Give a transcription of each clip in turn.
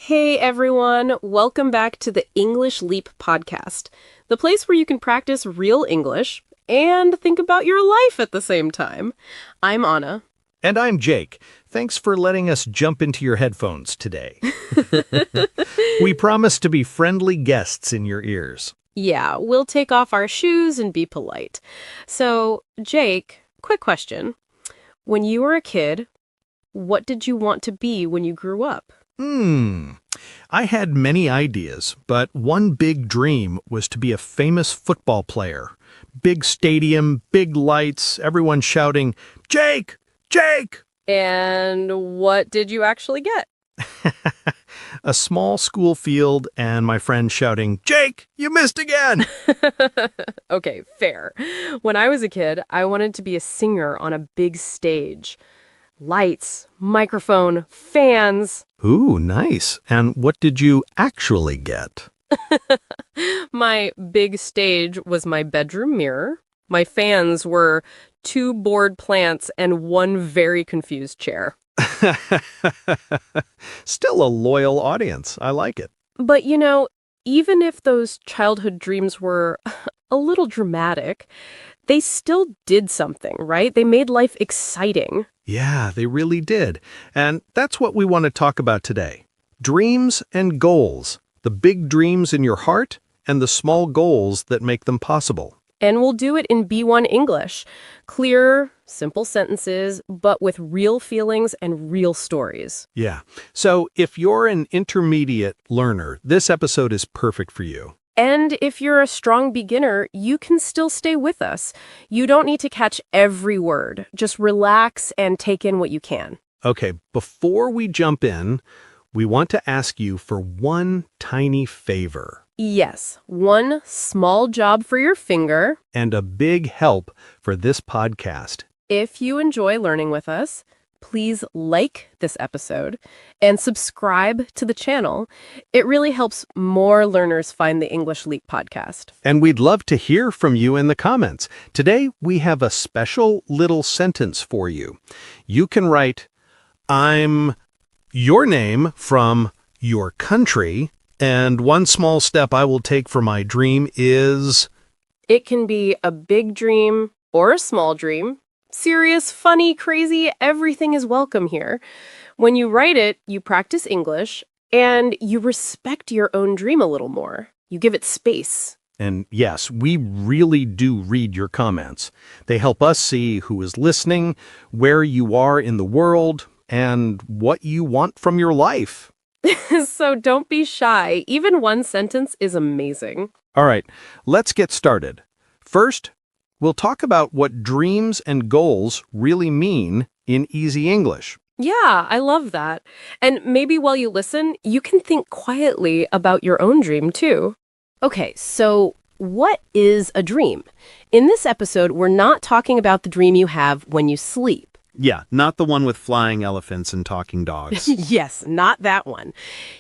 Hey everyone, welcome back to the English Leap podcast, the place where you can practice real English and think about your life at the same time. I'm Anna. And I'm Jake. Thanks for letting us jump into your headphones today. We promise to be friendly guests in your ears. Yeah, we'll take off our shoes and be polite. So, Jake, quick question. When you were a kid, what did you want to be when you grew up? I had many ideas, but one big dream was to be a famous football player. Big stadium, big lights, everyone shouting, "Jake! Jake!" And what did you actually get? A small school field and my friend shouting, "Jake, you missed again!" Okay, fair. When I was a kid, I wanted to be a singer on a big stage. Lights, microphone, fans. Ooh, nice. And what did you actually get? My big stage was my bedroom mirror. My fans were 2 bored plants and 1 very confused chair. Still a loyal audience. I like it. But even if those childhood dreams were a little dramatic, they still did something, right? They made life exciting. Yeah, they really did. And that's what we want to talk about today. Dreams and goals. The big dreams in your heart and the small goals that make them possible. And we'll do it in B1 English. Clear, simple sentences, but with real feelings and real stories. Yeah. So if you're an intermediate learner, this episode is perfect for you. And if you're a strong beginner, you can still stay with us. You don't need to catch every word. Just relax and take in what you can. Okay, before we jump in, we want to ask you for one tiny favor. Yes, one small job for your finger. And a big help for this podcast. If you enjoy learning with us, please like this episode and subscribe to the channel. It really helps more learners find the English Leap podcast. And we'd love to hear from you in the comments. Today, we have a special little sentence for you. You can write, "I'm your name from your country, and one small step I will take for my dream is..." It can be a big dream or a small dream. Serious, funny, crazy, everything is welcome here. When you write it, you practice English, and you respect your own dream a little more. You give it space. And yes, we really do read your comments. They help us see who is listening, where you are in the world, and what you want from your life. So don't be shy. Even one sentence is amazing. All right, let's get started. First, we'll talk about what dreams and goals really mean in easy English. Yeah, I love that. And maybe while you listen, you can think quietly about your own dream too. Okay, so what is a dream? In this episode, we're not talking about the dream you have when you sleep. Yeah, not the one with flying elephants and talking dogs. Yes, not that one.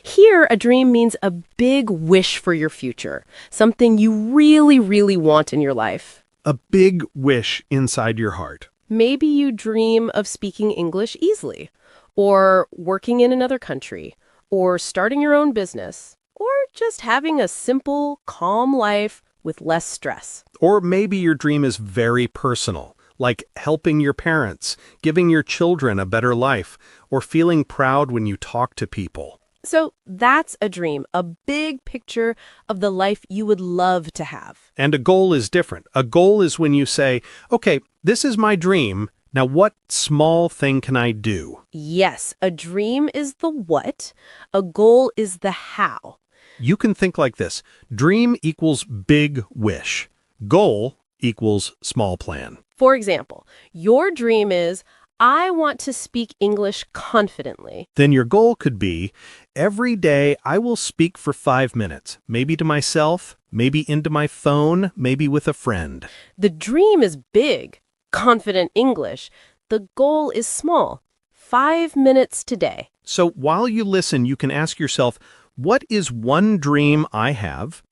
Here, a dream means a big wish for your future, something you really, really want in your life. A big wish inside your heart. Maybe you dream of speaking English easily, or working in another country, or starting your own business, or just having a simple, calm life with less stress. Or maybe your dream is very personal, like helping your parents, giving your children a better life, or feeling proud when you talk to people. So that's a dream, a big picture of the life you would love to have. And a goal is different. A goal is when you say, okay, this is my dream. Now, what small thing can I do? Yes, a dream is the what, a goal is the how. You can think like this. Dream equals big wish. Goal equals small plan. For example, your dream is, I want to speak English confidently. Then your goal could be, every day I will speak for 5 minutes, maybe to myself, maybe into my phone, maybe with a friend. The dream is big, confident English. The goal is small, 5 minutes today. So while you listen, you can ask yourself, what is one dream I have?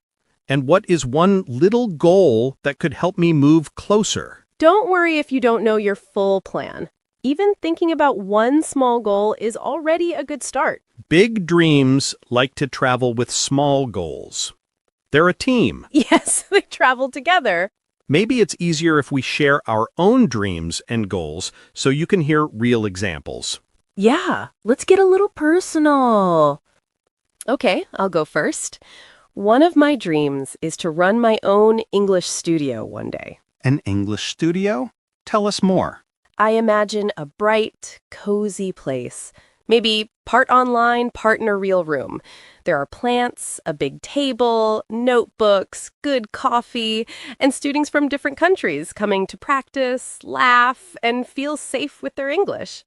And what is one little goal that could help me move closer? Don't worry if you don't know your full plan. Even thinking about one small goal is already a good start. Big dreams like to travel with small goals. They're a team. Yes, they travel together. Maybe it's easier if we share our own dreams and goals so you can hear real examples. Yeah, let's get a little personal. Okay, I'll go first. One of my dreams is to run my own English studio one day. An English studio? Tell us more. I imagine a bright, cozy place. Maybe part online, part in a real room. There are plants, a big table, notebooks, good coffee, and students from different countries coming to practice, laugh, and feel safe with their English.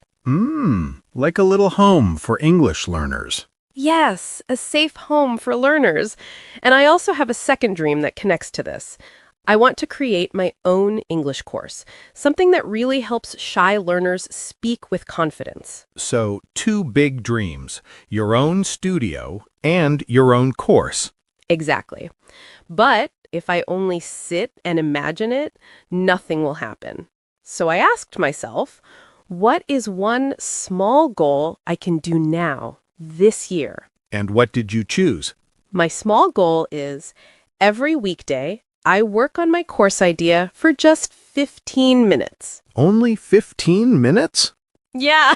Like a little home for English learners. Yes, a safe home for learners. And I also have a second dream that connects to this. I want to create my own English course, something that really helps shy learners speak with confidence. So, two big dreams, your own studio and your own course. Exactly. But if I only sit and imagine it, nothing will happen. So I asked myself, what is one small goal I can do now, this year? And what did you choose? My small goal is every weekday, I work on my course idea for just 15 minutes. Only 15 minutes? Yeah,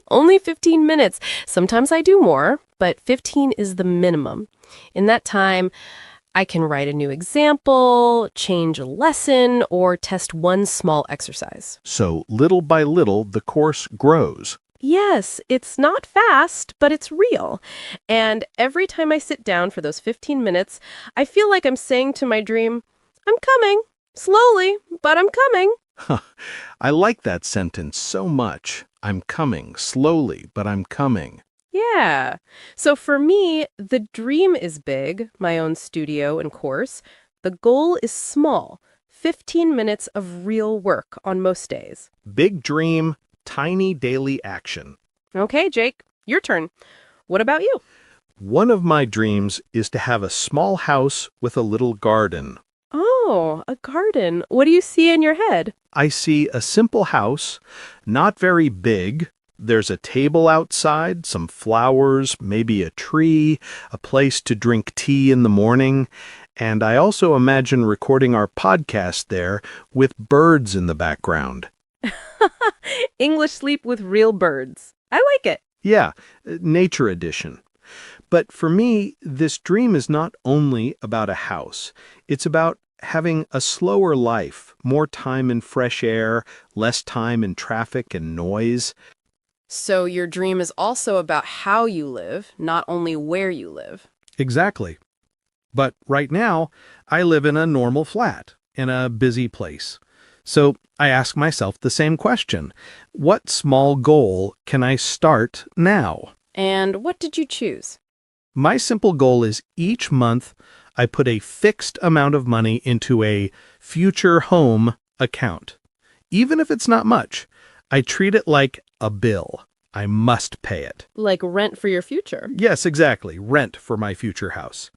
only 15 minutes. Sometimes I do more, but 15 is the minimum. In that time, I can write a new example, change a lesson, or test one small exercise. So, little by little, the course grows. Yes, it's not fast, but it's real. And every time I sit down for those 15 minutes, I feel like I'm saying to my dream, I'm coming, slowly, but I'm coming. I like that sentence so much. I'm coming, slowly, but I'm coming. Yeah. So for me, the dream is big, my own studio and course. The goal is small, 15 minutes of real work on most days. Big dream, tiny daily action. Okay, Jake, your turn. What about you? One of my dreams is to have a small house with a little garden. Oh, a garden. What do you see in your head? I see a simple house, not very big. There's a table outside, some flowers, maybe a tree, a place to drink tea in the morning, and I also imagine recording our podcast there with birds in the background. English sleep with real birds. I like it. Yeah, nature edition. But for me, this dream is not only about a house. It's about having a slower life, more time in fresh air, less time in traffic and noise. So your dream is also about how you live, not only where you live. Exactly. But right now, I live in a normal flat, in a busy place. So I ask myself the same question. What small goal can I start now? And what did you choose? My simple goal is each month I put a fixed amount of money into a future home account. Even if it's not much, I treat it like a bill. I must pay it. Like rent for your future. Yes, exactly. Rent for my future house.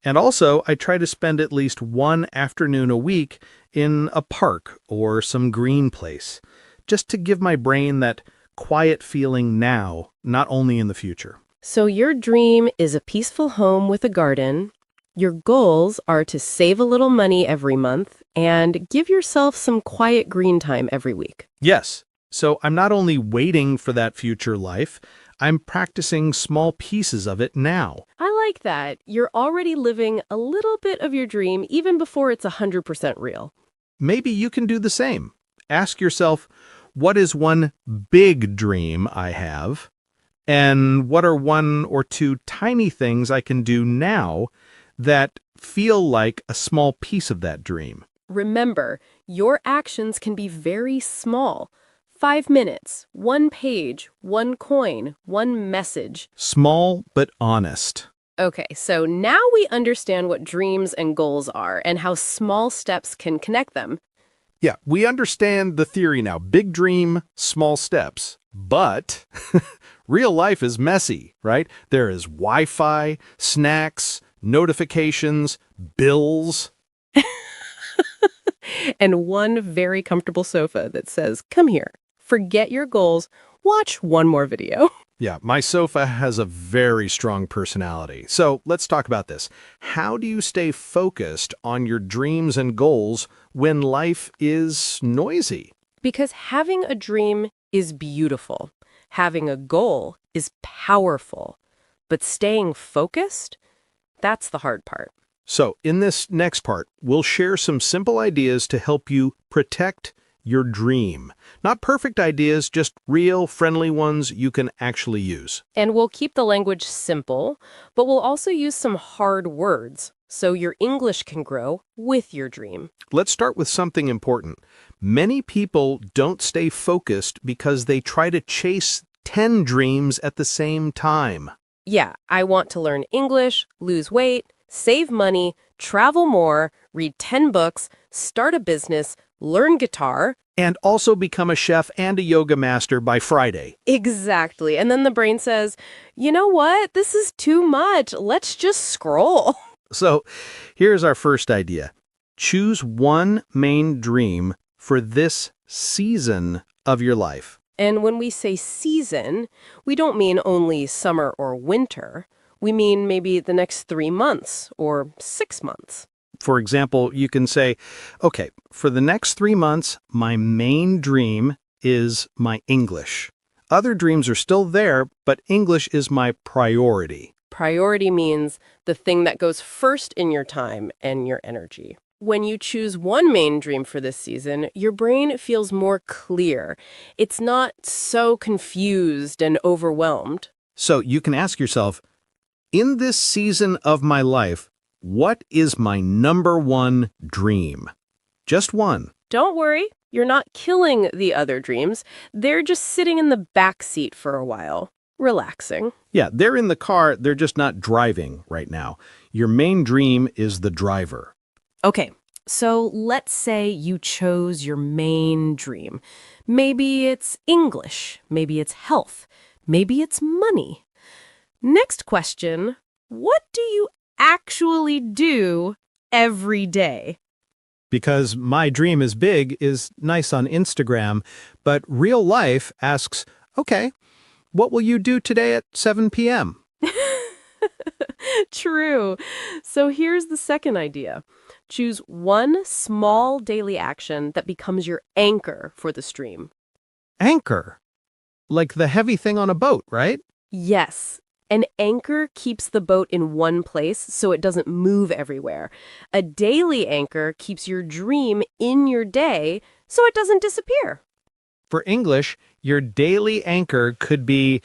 And also, I try to spend at least one afternoon a week in a park or some green place, just to give my brain that quiet feeling now, not only in the future. So your dream is a peaceful home with a garden. Your goals are to save a little money every month and give yourself some quiet green time every week. Yes, so I'm not only waiting for that future life, I'm practicing small pieces of it now. I like that. You're already living a little bit of your dream even before it's 100% real. Maybe you can do the same. Ask yourself, what is one big dream I have? And what are one or two tiny things I can do now that feel like a small piece of that dream? Remember, your actions can be very small. 5 minutes, 1 page, 1 coin, 1 message. Small but honest. Okay, so now we understand what dreams and goals are and how small steps can connect them. Yeah, we understand the theory now. Big dream, small steps. But real life is messy, right? There is Wi-Fi, snacks, notifications, bills. And one very comfortable sofa that says, come here, forget your goals, watch one more video. Yeah, my sofa has a very strong personality. So let's talk about this. How do you stay focused on your dreams and goals when life is noisy? Because having a dream is beautiful. Having a goal is powerful. But staying focused, that's the hard part. So in this next part, we'll share some simple ideas to help you protect your dream. Not perfect ideas, just real, friendly ones you can actually use. And we'll keep the language simple, but we'll also use some hard words so your English can grow with your dream. Let's start with something important. Many people don't stay focused because they try to chase 10 dreams at the same time. Yeah, I want to learn English, lose weight, save money, travel more, read 10 books, start a business, learn guitar. And also become a chef and a yoga master by Friday. Exactly. And then the brain says, you know what? This is too much. Let's just scroll. So here's our first idea. Choose one main dream for this season of your life. And when we say season, we don't mean only summer or winter. We mean maybe the next 3 months or 6 months. For example, you can say, okay, for the next 3 months, my main dream is my English. Other dreams are still there, but English is my priority. Priority means the thing that goes first in your time and your energy. When you choose one main dream for this season, your brain feels more clear. It's not so confused and overwhelmed. So you can ask yourself, in this season of my life, what is my number one dream? Just one. Don't worry, you're not killing the other dreams. They're just sitting in the back seat for a while, relaxing. Yeah, they're in the car, they're just not driving right now. Your main dream is the driver. Okay, so let's say you chose your main dream. Maybe it's English, maybe it's health, maybe it's money. Next question, what do you actually do every day? Because my dream is big is nice on Instagram, but real life asks, okay, what will you do today at 7 p.m.? True. So here's the second idea. Choose one small daily action that becomes your anchor for the stream. Anchor. Like the heavy thing on a boat, right? Yes. An anchor keeps the boat in one place so it doesn't move everywhere. A daily anchor keeps your dream in your day so it doesn't disappear. For English, your daily anchor could be,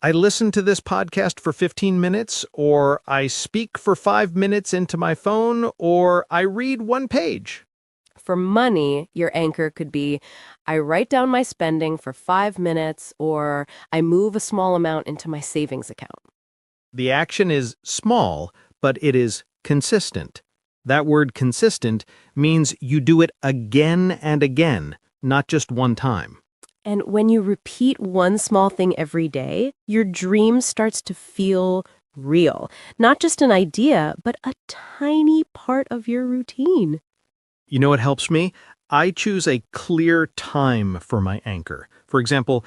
I listen to this podcast for 15 minutes, or I speak for 5 minutes into my phone, or I read one page. For money, your anchor could be, I write down my spending for 5 minutes, or I move a small amount into my savings account. The action is small, but it is consistent. That word consistent means you do it again and again, not just one time. And when you repeat one small thing every day, your dream starts to feel real. Not just an idea, but a tiny part of your routine. You know what helps me? I choose a clear time for my anchor. For example,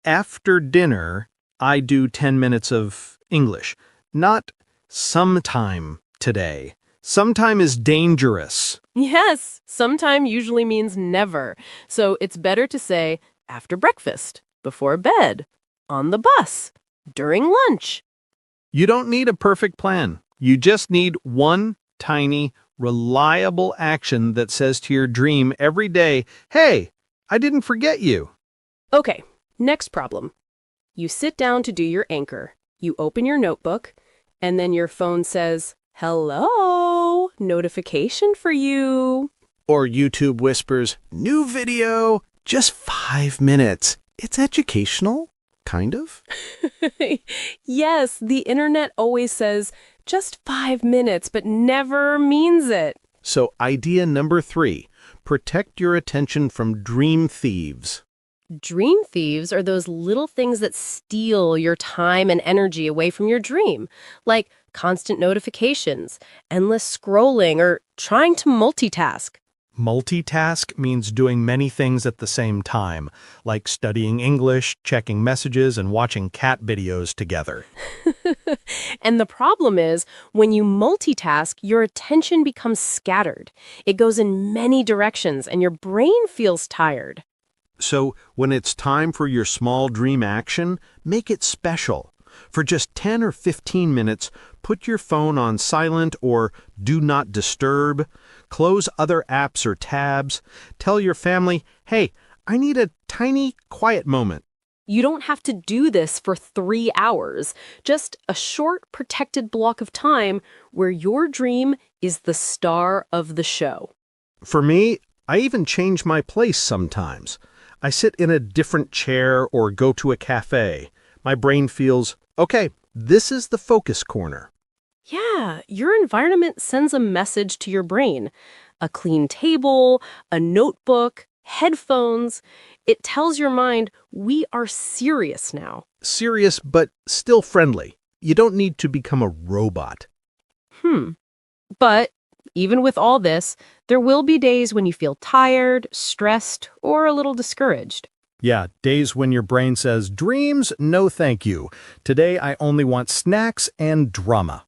after dinner, I do 10 minutes of English, not sometime today. Sometime is dangerous. Yes, sometime usually means never. So it's better to say after breakfast, before bed, on the bus, during lunch. You don't need a perfect plan. You just need one tiny, reliable action that says to your dream every day, hey, I didn't forget you. Okay, next problem. You sit down to do your anchor. You open your notebook, and then your phone says, hello, notification for you. Or YouTube whispers, new video, just 5 minutes. It's educational, kind of. Yes, the internet always says just 5 minutes, but never means it. So idea number 3, protect your attention from dream thieves. Dream thieves are those little things that steal your time and energy away from your dream, like constant notifications, endless scrolling, or trying to multitask. Multitask means doing many things at the same time, like studying English, checking messages, and watching cat videos together. And the problem is, when you multitask, your attention becomes scattered. It goes in many directions, and your brain feels tired. So, when it's time for your small dream action, make it special. For just 10 or 15 minutes, put your phone on silent or do not disturb. Close other apps or tabs. Tell your family, hey, I need a tiny, quiet moment. You don't have to do this for 3 hours, just a short, protected block of time where your dream is the star of the show. For me, I even change my place sometimes. I sit in a different chair or go to a cafe. My brain feels, okay, this is the focus corner. Yeah, your environment sends a message to your brain. A clean table, a notebook, headphones. It tells your mind, we are serious now. Serious, but still friendly. You don't need to become a robot. But even with all this, there will be days when you feel tired, stressed, or a little discouraged. Yeah, days when your brain says, dreams, no thank you. Today I only want snacks and drama.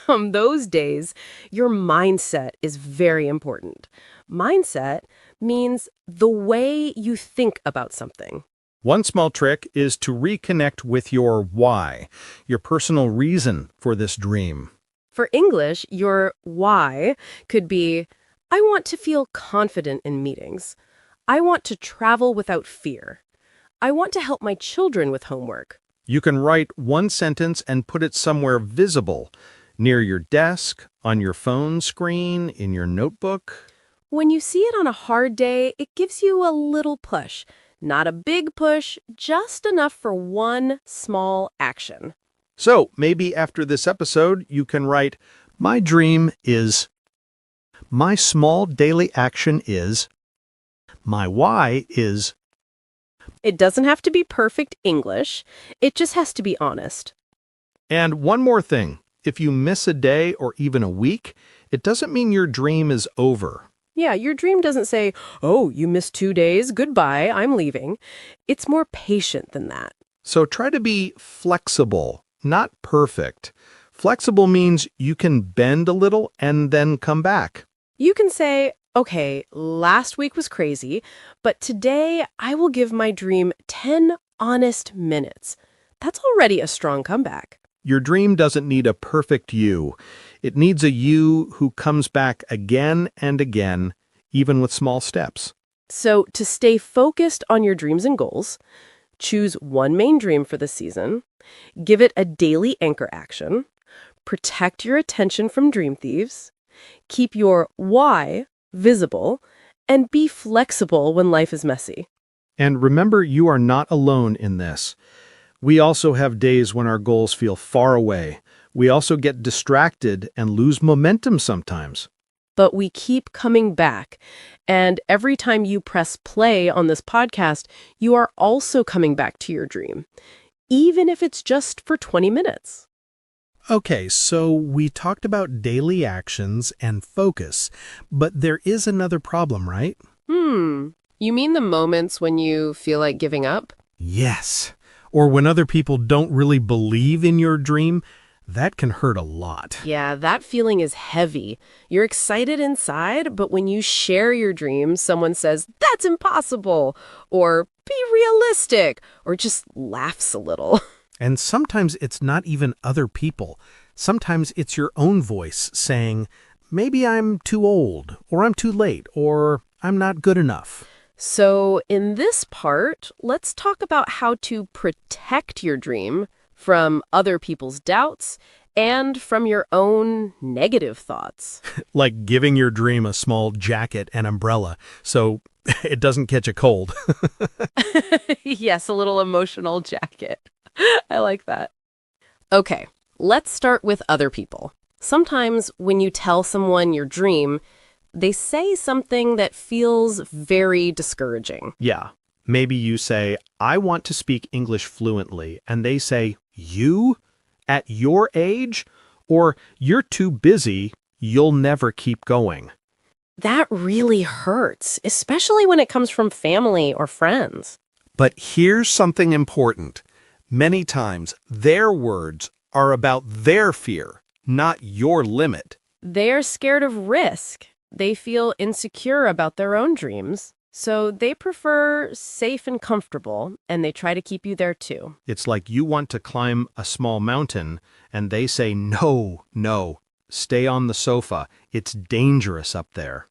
On those days, your mindset is very important. Mindset means the way you think about something. One small trick is to reconnect with your why, your personal reason for this dream. For English, your why could be, I want to feel confident in meetings. I want to travel without fear. I want to help my children with homework. You can write one sentence and put it somewhere visible, near your desk, on your phone screen, in your notebook. When you see it on a hard day, it gives you a little push. Not a big push, just enough for one small action. So maybe after this episode, you can write, my dream is, my small daily action is, my why is. It doesn't have to be perfect English. It just has to be honest. And one more thing, if you miss a day or even a week, it doesn't mean your dream is over. Yeah, your dream doesn't say, oh, you missed 2 days, goodbye, I'm leaving. It's more patient than that. So try to be flexible, not perfect. Flexible means you can bend a little and then come back. You can say, okay, last week was crazy, but today I will give my dream 10 honest minutes. That's already a strong comeback. Your dream doesn't need a perfect you. It needs a you who comes back again and again, even with small steps. So to stay focused on your dreams and goals, choose one main dream for the season, give it a daily anchor action, protect your attention from dream thieves, keep your why visible, and be flexible when life is messy. And remember, you are not alone in this. We also have days when our goals feel far away. We also get distracted and lose momentum sometimes. But we keep coming back. And every time you press play on this podcast, you are also coming back to your dream, even if it's just for 20 minutes. Okay, so we talked about daily actions and focus, but there is another problem, right? You mean the moments when you feel like giving up? Yes. Or when other people don't really believe in your dream, that can hurt a lot. Yeah, that feeling is heavy. You're excited inside, but when you share your dreams, someone says, that's impossible, or be realistic, or just laughs a little. And sometimes it's not even other people. Sometimes it's your own voice saying, maybe I'm too old, or I'm too late, or I'm not good enough. So in this part, let's talk about how to protect your dream from other people's doubts and from your own negative thoughts. Like giving your dream a small jacket and umbrella so it doesn't catch a cold. Yes, a little emotional jacket. I like that. Okay, let's start with other people. Sometimes when you tell someone your dream, they say something that feels very discouraging. Yeah. Maybe you say, I want to speak English fluently, and they say, you? At your age? Or you're too busy, you'll never keep going. That really hurts, especially when it comes from family or friends. But here's something important. Many times, their words are about their fear, not your limit. They're scared of risk. They feel insecure about their own dreams. So they prefer safe and comfortable, and they try to keep you there too. It's like you want to climb a small mountain, and they say, no, no, stay on the sofa. It's dangerous up there.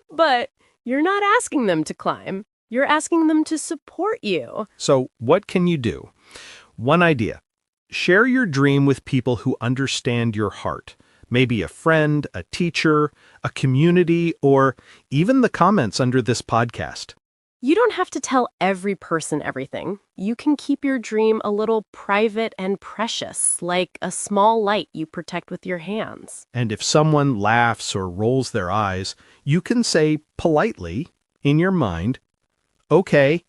But you're not asking them to climb. You're asking them to support you. So what can you do? One idea. Share your dream with people who understand your heart. Maybe a friend, a teacher, a community, or even the comments under this podcast. You don't have to tell every person everything. You can keep your dream a little private and precious, like a small light you protect with your hands. And if someone laughs or rolls their eyes, you can say politely, in your mind, okay,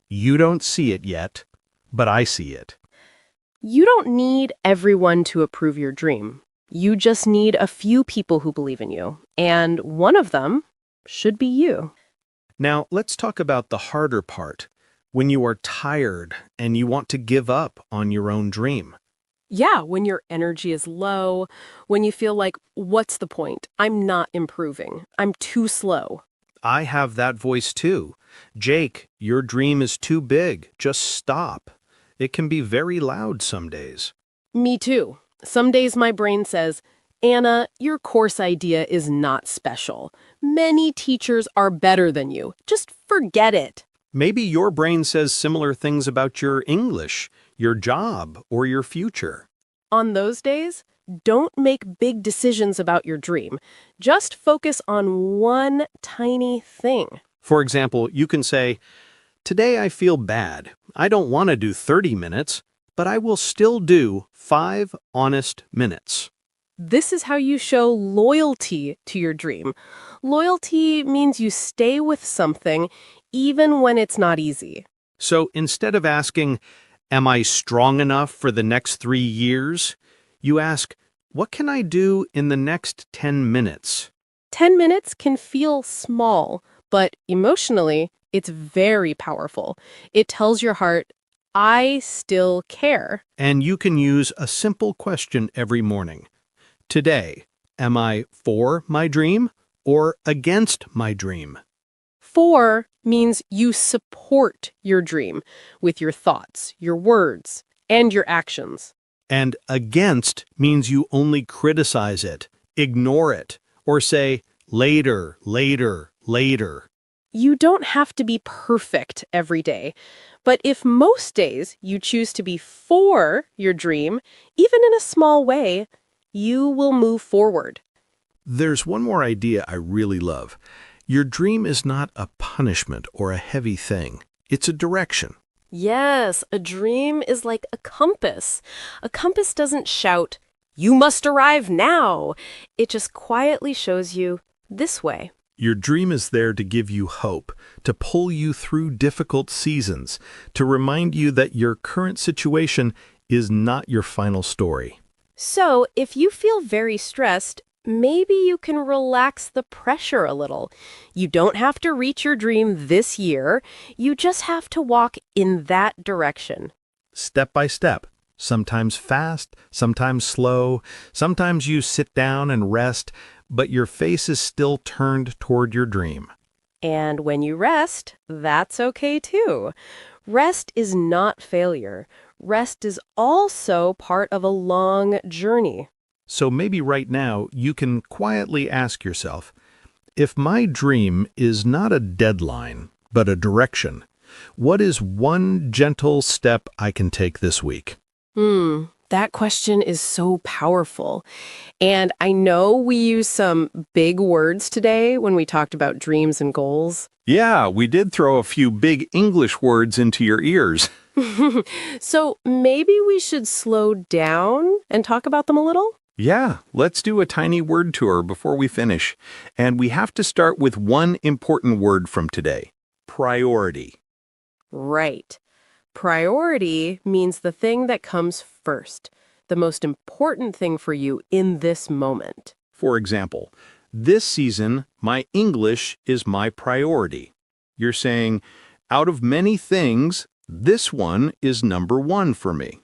you don't see it yet, but I see it. You don't need everyone to approve your dream. You just need a few people who believe in you, and one of them should be you. Now, let's talk about the harder part, when you are tired and you want to give up on your own dream. Yeah, when your energy is low, when you feel like, what's the point? I'm not improving. I'm too slow. I have that voice too. Jake, your dream is too big. Just stop. It can be very loud some days. Me too. Some days my brain says, Anna, your course idea is not special. Many teachers are better than you. Just forget it. Maybe your brain says similar things about your English, your job, or your future. On those days, don't make big decisions about your dream. Just focus on one tiny thing. For example, you can say, today I feel bad. I don't want to do 30 minutes, but I will still do 5 honest minutes. This is how you show loyalty to your dream. Loyalty means you stay with something even when it's not easy. So instead of asking, am I strong enough for the next 3 years? You ask, what can I do in the next 10 minutes? 10 minutes can feel small, but emotionally, it's very powerful. It tells your heart, I still care. And you can use a simple question every morning. Today, am I for my dream or against my dream? For means you support your dream with your thoughts, your words, and your actions. And against means you only criticize it, ignore it, or say, later, later, later. You don't have to be perfect every day, but if most days you choose to be for your dream, even in a small way, you will move forward. There's one more idea I really love. Your dream is not a punishment or a heavy thing. It's a direction. Yes, a dream is like a compass. A compass doesn't shout, you must arrive now. It just quietly shows you this way. Your dream is there to give you hope, to pull you through difficult seasons, to remind you that your current situation is not your final story. So, if you feel very stressed, maybe you can relax the pressure a little. You don't have to reach your dream this year. You just have to walk in that direction. Step by step, sometimes fast, sometimes slow, sometimes you sit down and rest, but your face is still turned toward your dream. And when you rest, that's okay too. Rest is not failure. Rest is also part of a long journey. So maybe right now you can quietly ask yourself, if my dream is not a deadline, but a direction, what is one gentle step I can take this week? That question is so powerful. And I know we use some big words today when we talked about dreams and goals. Yeah, we did throw a few big English words into your ears. So maybe we should slow down and talk about them a little? Yeah, let's do a tiny word tour before we finish. And we have to start with one important word from today, priority. Right. Priority means the thing that comes first, the most important thing for you in this moment. For example, This season, my English is my priority. You're saying, out of many things, this one is number one for me.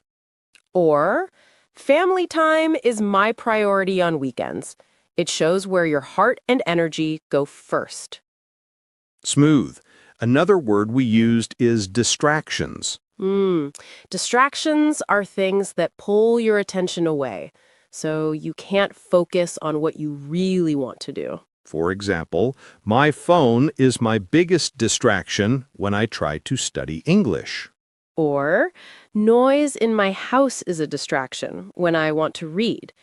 Or, family time is my priority on weekends. It shows where your heart and energy go first. Smooth. Another word we used is distractions. Distractions are things that pull your attention away, so you can't focus on what you really want to do. For example, my phone is my biggest distraction when I try to study English. Or, noise in my house is a distraction when I want to read.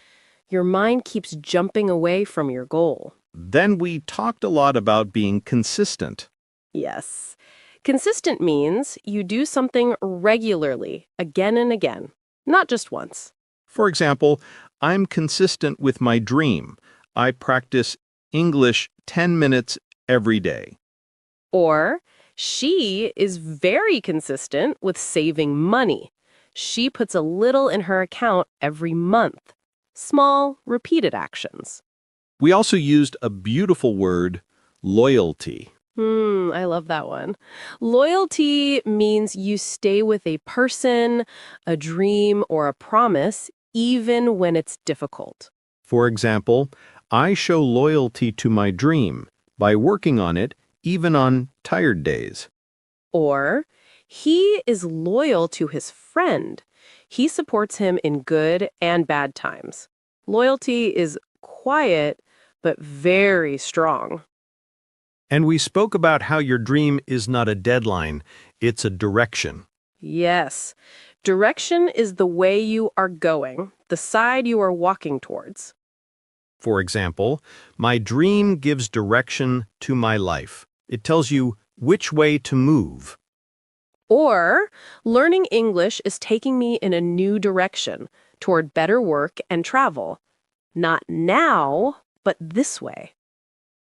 Your mind keeps jumping away from your goal. Then we talked a lot about being consistent. Yes. Consistent means you do something regularly, again and again, not just once. For example, I'm consistent with my dream. I practice English 10 minutes every day. Or, she is very consistent with saving money. She puts a little in her account every month. Small, repeated actions. We also used a beautiful word, loyalty. I love that one. Loyalty means you stay with a person, a dream, or a promise, even when it's difficult. For example, I show loyalty to my dream by working on it even on tired days. Or, he is loyal to his friend. He supports him in good and bad times. Loyalty is quiet, but very strong. And we spoke about how your dream is not a deadline, it's a direction. Yes. Direction is the way you are going, the side you are walking towards. For example, my dream gives direction to my life. It tells you which way to move. Or, learning English is taking me in a new direction, toward better work and travel. Not now, but this way.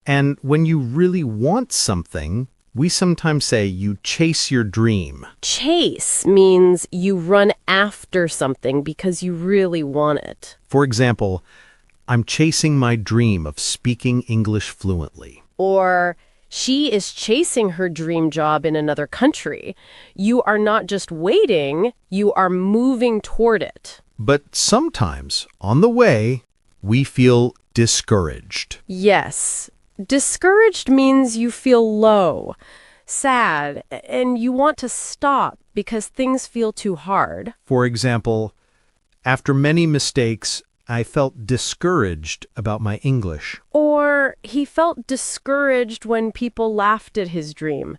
And when you really want something, we sometimes say you chase your dream. Chase means you run after something because you really want it. For example, I'm chasing my dream of speaking English fluently. Or, she is chasing her dream job in another country. You are not just waiting, you are moving toward it. But sometimes, on the way, we feel discouraged. Yes. Discouraged means you feel low, sad, and you want to stop because things feel too hard. For example, after many mistakes, I felt discouraged about my English. Or he felt discouraged when people laughed at his dream.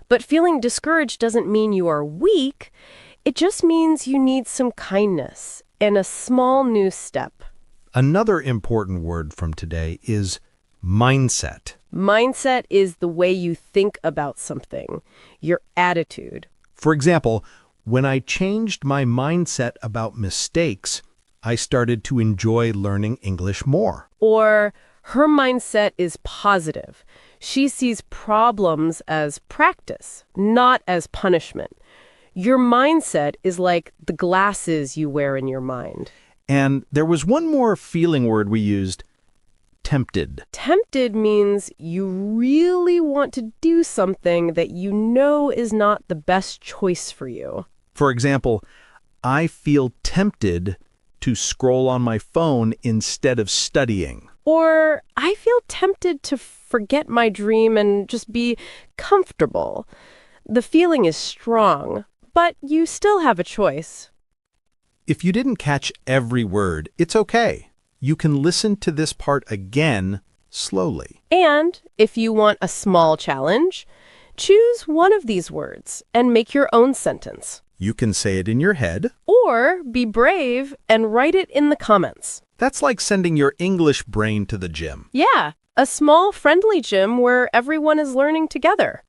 But feeling discouraged doesn't mean you are weak. It just means you need some kindness and a small new step. Another important word from today is mindset. Mindset is the way you think about something, your attitude. For example, when I changed my mindset about mistakes, I started to enjoy learning English more. Or her mindset is positive. She sees problems as practice, not as punishment. Your mindset is like the glasses you wear in your mind. And there was one more feeling word we used, tempted. Tempted means you really want to do something that you know is not the best choice for you. For example, I feel tempted to scroll on my phone instead of studying. Or I feel tempted to forget my dream and just be comfortable. The feeling is strong, but you still have a choice. If you didn't catch every word, it's okay. You can listen to this part again slowly. And if you want a small challenge, choose one of these words and make your own sentence. You can say it in your head. Or be brave and write it in the comments. That's like sending your English brain to the gym. Yeah, a small, friendly gym where everyone is learning together.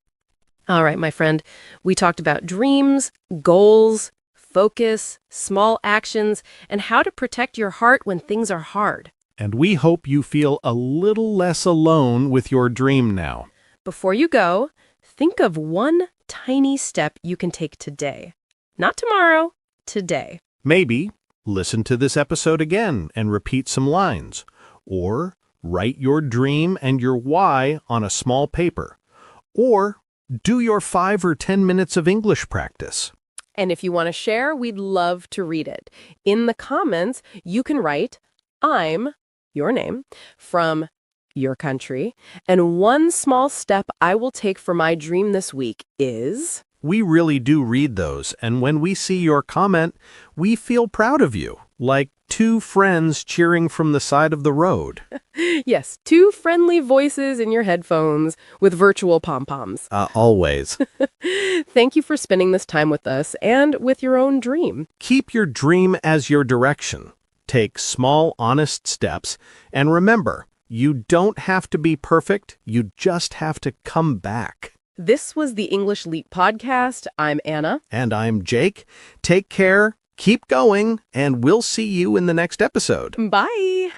All right, my friend, we talked about dreams, goals, focus, small actions, and how to protect your heart when things are hard. And we hope you feel a little less alone with your dream now. Before you go, think of one tiny step you can take today. Not tomorrow, today. Maybe listen to this episode again and repeat some lines. Or Write your dream and your why on a small paper. Or do your 5 or 10 minutes of English practice. And if you want to share, we'd love to read it. In the comments, you can write, I'm, your name, from your country, and one small step I will take for my dream this week is... We really do read those, and when we see your comment, we feel proud of you, like 2 friends cheering from the side of the road. Yes, 2 friendly voices in your headphones with virtual pom-poms. Always. Thank you for spending this time with us and with your own dream. Keep your dream as your direction. Take small, honest steps, and remember, you don't have to be perfect, you just have to come back. This was the English Leap Podcast. I'm Anna. And I'm Jake. Take care, keep going, and we'll see you in the next episode. Bye!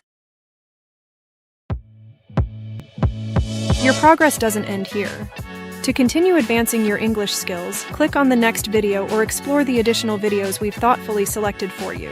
Your progress doesn't end here. To continue advancing your English skills, click on the next video or explore the additional videos we've thoughtfully selected for you.